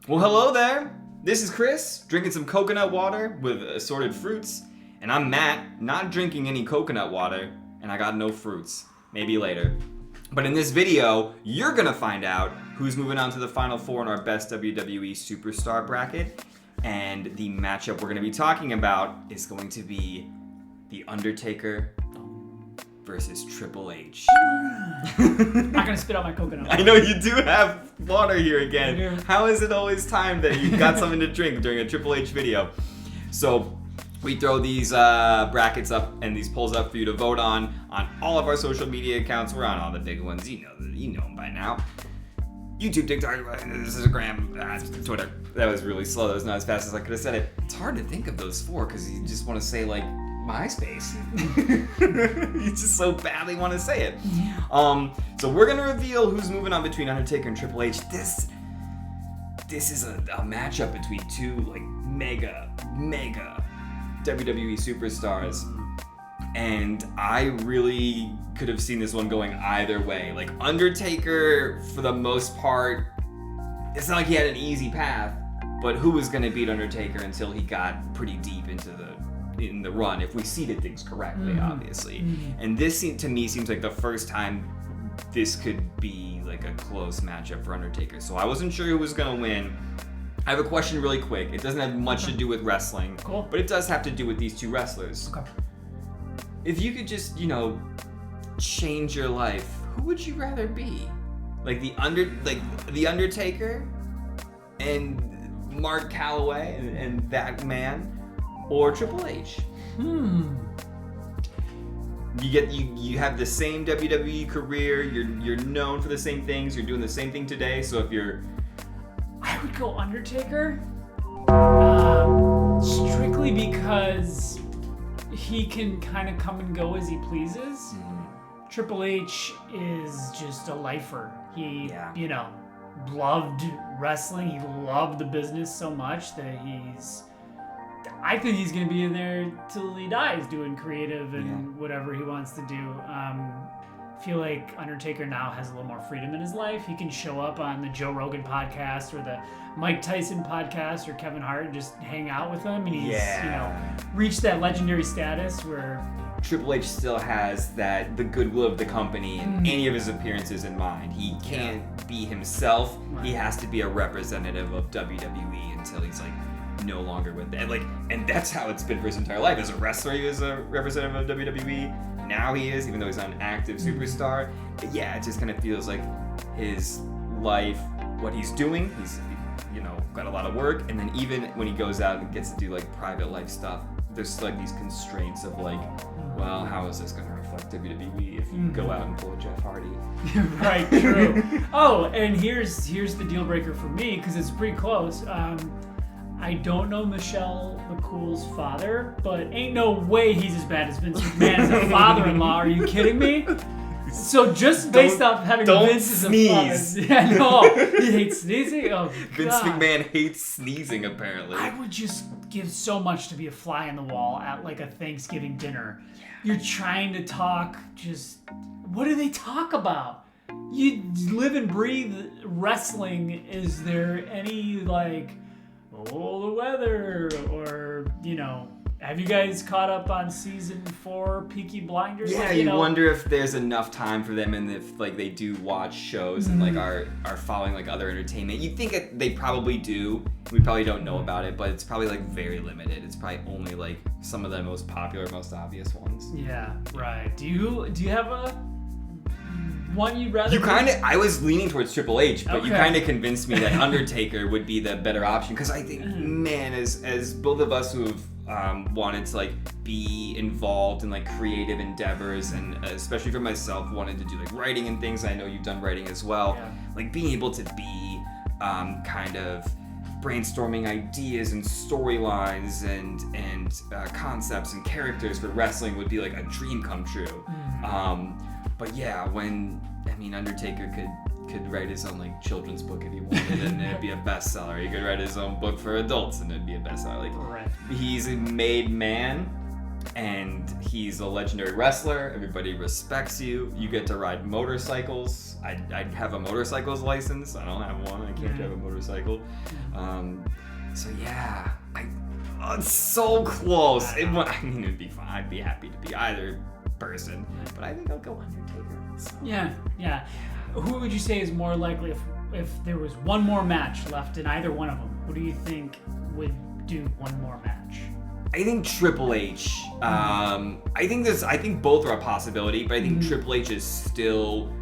Well, hello there. This is Chris, drinking some coconut water with assorted fruits. And I'm Matt, not drinking any coconut water, and I got no fruits. Maybe later. But in this video, you're gonna find out who's moving on to the Final Four in our best WWE Superstar bracket. And the matchup we're gonna be talking about is going to be The Undertaker versus Triple H. I'm not gonna spit out my coconut water. I know you do have water here again. I do. How is it always time that you got something to drink during a Triple H video? So we throw these brackets up and these polls up for you to vote on all of our social media accounts. We're on all the big ones. You know them by now. YouTube, TikTok, Instagram, Twitter. That was really slow. That was not as fast as I could have said it. It's hard to think of those four because you just want to say like MySpace. You just so badly want to say it. So we're gonna reveal who's moving on between Undertaker and Triple H. This is a matchup between two like mega WWE superstars, and I really could have seen this one going either way. Like Undertaker, for the most part, it's not like he had an easy path, but who was gonna beat Undertaker until he got pretty deep in the run, if we seeded things correctly, obviously. And this to me seems like the first time this could be like a close matchup for Undertaker. So I wasn't sure who was gonna win. I have a question really quick. It doesn't have much to do with wrestling, Cool. but it does have to do with these two wrestlers. Okay. If you could just, change your life, who would you rather be? Like the Undertaker and Mark Calloway and that man, or Triple H? You have the same WWE career. You're known for the same things. You're doing the same thing today. So if you're, I would go Undertaker, strictly because he can kind of come and go as he pleases. Triple H is just a lifer. He, loved wrestling. He loved the business so much that I think he's going to be in there till he dies doing creative and whatever he wants to do. I feel like Undertaker now has a little more freedom in his life. He can show up on the Joe Rogan podcast or the Mike Tyson podcast or Kevin Hart and just hang out with them. And he's, reached that legendary status where Triple H still has the goodwill of the company and any of his appearances in mind. He can't be himself. Right. He has to be a representative of WWE until he's no longer with them. And that's how it's been for his entire life. As a wrestler, he was a representative of WWE. Now he is, even though he's not an active superstar. It just kind of feels like his life, what he's doing, he's got a lot of work, and then even when he goes out and gets to do private life stuff, there's these constraints of well, how is this going to reflect WWE if you go out and pull a Jeff Hardy? Right, true. Oh, and here's the deal breaker for me, because it's pretty close. I don't know Michelle McCool's father, but ain't no way he's as bad as Vince McMahon as a father-in-law. Are you kidding me? So just based off having Vince as a father, yeah, no, he hates sneezing. Oh, Vince McMahon hates sneezing, apparently. I would just give so much to be a fly on the wall at a Thanksgiving dinner. You're trying to talk. Just what do they talk about? You live and breathe wrestling. Is there any the weather, or have you guys caught up on season 4 Peaky Blinders? Yeah, you wonder if there's enough time for them, and if they do watch shows and are following other entertainment. You'd think they probably do. We probably don't know about it, but it's probably very limited. It's probably only some of the most popular, most obvious ones. Yeah, right. Do you have a one you'd rather? I was leaning towards Triple H, but you kind of convinced me that Undertaker would be the better option, because I think, man, as both of us who have wanted to be involved in creative endeavors, and especially for myself, wanted to do writing and things. I know you've done writing as well. Being able to be kind of brainstorming ideas and storylines and concepts and characters for wrestling would be a dream come true. But yeah, Undertaker could write his own children's book if he wanted, and it'd be a bestseller. He could write his own book for adults, and it'd be a bestseller. Right. He's a made man, And he's a legendary wrestler. Everybody respects you. You get to ride motorcycles. I have a motorcycles license. I don't have one. I can't drive a motorcycle. So yeah, it's so close. I mean, it'd be fine. I'd be happy to be either person, but I think I'll go Undertaker. So. Yeah. Who would you say is more likely if there was one more match left in either one of them? Who do you think would do one more match? I think Triple H. I think both are a possibility, but I think Triple H is still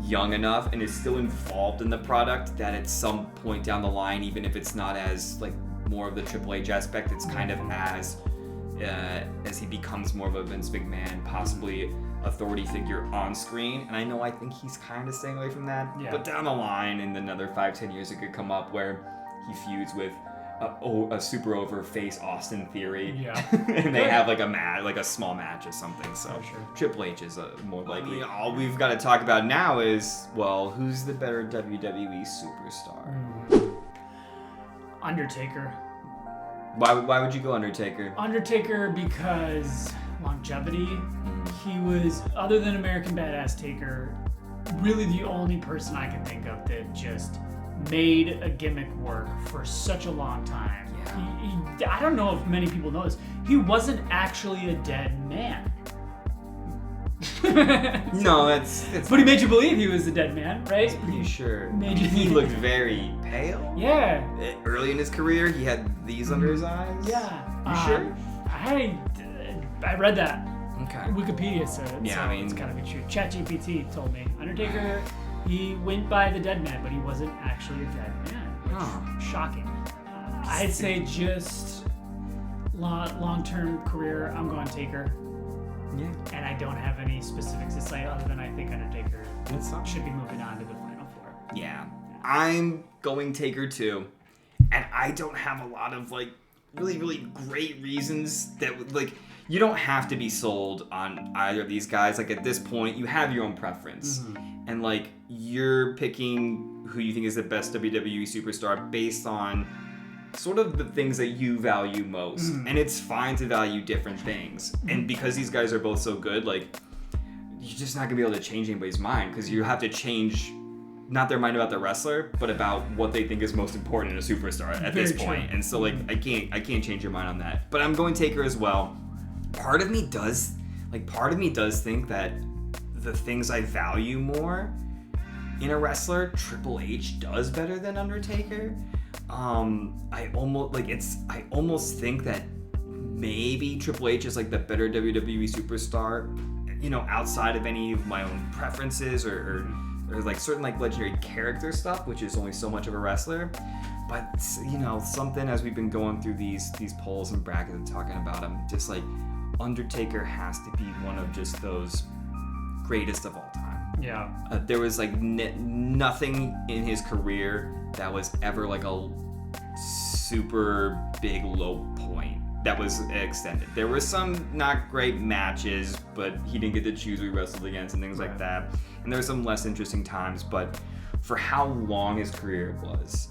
young enough and is still involved in the product that at some point down the line, even if it's not as like more of the Triple H aspect, it's kind of as he becomes more of a Vince McMahon, possibly authority figure on screen. And I think he's kind of staying away from that. Yeah. But down the line, in another 5-10 years, it could come up where he feuds with a super over face Austin Theory, and they have like a small match or something. So Triple H is more likely. All we've got to talk about now is, well, who's the better WWE superstar? Undertaker. Why would you go Undertaker? Undertaker because longevity. He was, other than American Badass Taker, really the only person I can think of that just made a gimmick work for such a long time. Yeah. I don't know if many people know this. He wasn't actually a dead man. No, that's. But he made you believe he was a dead man, right? That's pretty sure. He looked very pale. Yeah. Early in his career, he had these under his eyes. Yeah. You sure? I read that. Okay. Wikipedia said it. Yeah, so it's gotta be true. ChatGPT told me Undertaker. He went by the dead man, but he wasn't actually a dead man. Which, shocking. I'd say just long-term career, I'm going Taker. Yeah. And I don't have any specifics to say other than I think Undertaker should be moving on to the Final Four. Yeah. I'm going Taker too. And I don't have a lot of like really, really great reasons that would like. You don't have to be sold on either of these guys. Like at this point, you have your own preference. And like you're picking who you think is the best WWE superstar based on sort of the things that you value most. And it's fine to value different things. And because these guys are both so good, like you're just not gonna be able to change anybody's mind because you have to change not their mind about the wrestler, but about what they think is most important in a superstar at this point. And so like I can't change your mind on that. But I'm going Taker as well. Part of me does think that the things I value more in a wrestler, Triple H does better than Undertaker. I almost think that maybe Triple H is like the better WWE superstar, you know, outside of any of my own preferences or like certain like legendary character stuff, which is only so much of a wrestler. But you know, something as we've been going through these polls and brackets and talking about them, just like Undertaker has to be one of just those greatest of all time. Yeah. There was like nothing in his career that was ever like a super big low point that was extended. There were some not great matches, but he didn't get to choose who he wrestled against and things like that. And there were some less interesting times, but for how long his career was,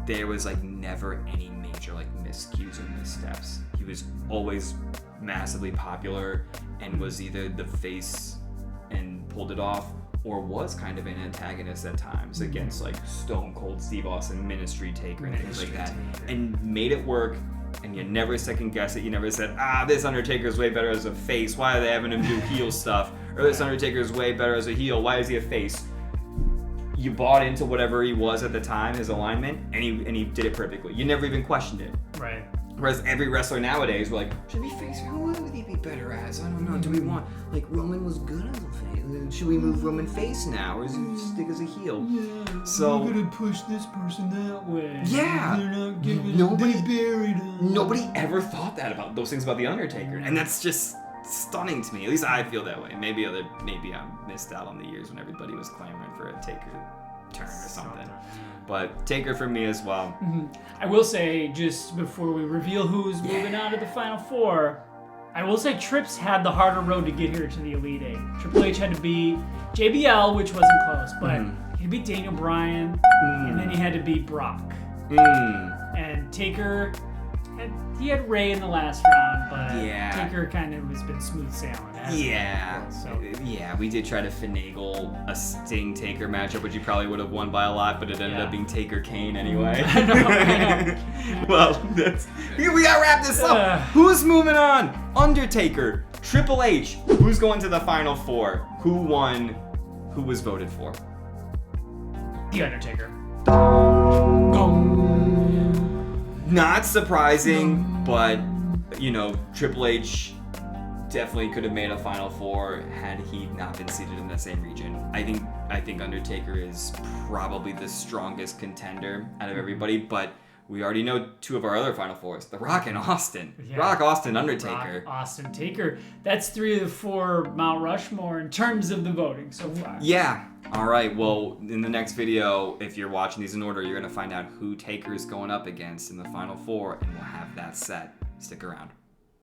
there was like never any major like miscues or missteps. He was always massively popular and was either the face and pulled it off or was kind of an antagonist at times against like Stone Cold Steve Austin, Ministry Taker and things like that, and made it work. And you never second guess it. You never said, this Undertaker's way better as a face. Why are they having him do heel stuff? Or this Undertaker's way better as a heel. Why is he a face? You bought into whatever he was at the time, his alignment, and he did it perfectly. You never even questioned it. Right. Whereas every wrestler nowadays, we're like, should we face him? Who would he be better as? I don't know. Do we want, like, Roman was good as a face. Should we move Roman face now? Or is he stick as a heel? Yeah, so we're going to push this person that way. Yeah. They're not giving Nobody buried him. Nobody ever thought that about those things about The Undertaker. And that's just stunning to me. At least I feel that way. Maybe I missed out on the years when everybody was clamoring for a Taker turn or something. But Taker for me as well. I will say, just before we reveal who's moving on to the Final Four, I will say Trips had the harder road to get here to the Elite Eight. Triple H had to beat JBL, which wasn't close, but he had to beat Daniel Bryan, and then he had to beat Brock. And Taker he had Ray in the last round, but yeah. Taker kind of has been smooth sailing. Yeah. So. Yeah, we did try to finagle a Sting Taker matchup, which you probably would have won by a lot, but it ended up being Taker Kane anyway. I know. Well, we gotta wrap this up. Who's moving on? Undertaker, Triple H. Who's going to the Final Four? Who won? Who was voted for? The Undertaker. Not surprising, but Triple H definitely could have made a Final Four had he not been seated in the same region. I think Undertaker is probably the strongest contender out of everybody, but we already know two of our other Final Fours, The Rock and Austin. Yeah. Rock, Austin, Undertaker. Rock, Austin, Taker. That's 3 of the 4 Mount Rushmore in terms of the voting so far. Yeah. All right. Well, in the next video, if you're watching these in order, you're going to find out who Taker's going up against in the Final Four, and we'll have that set. Stick around.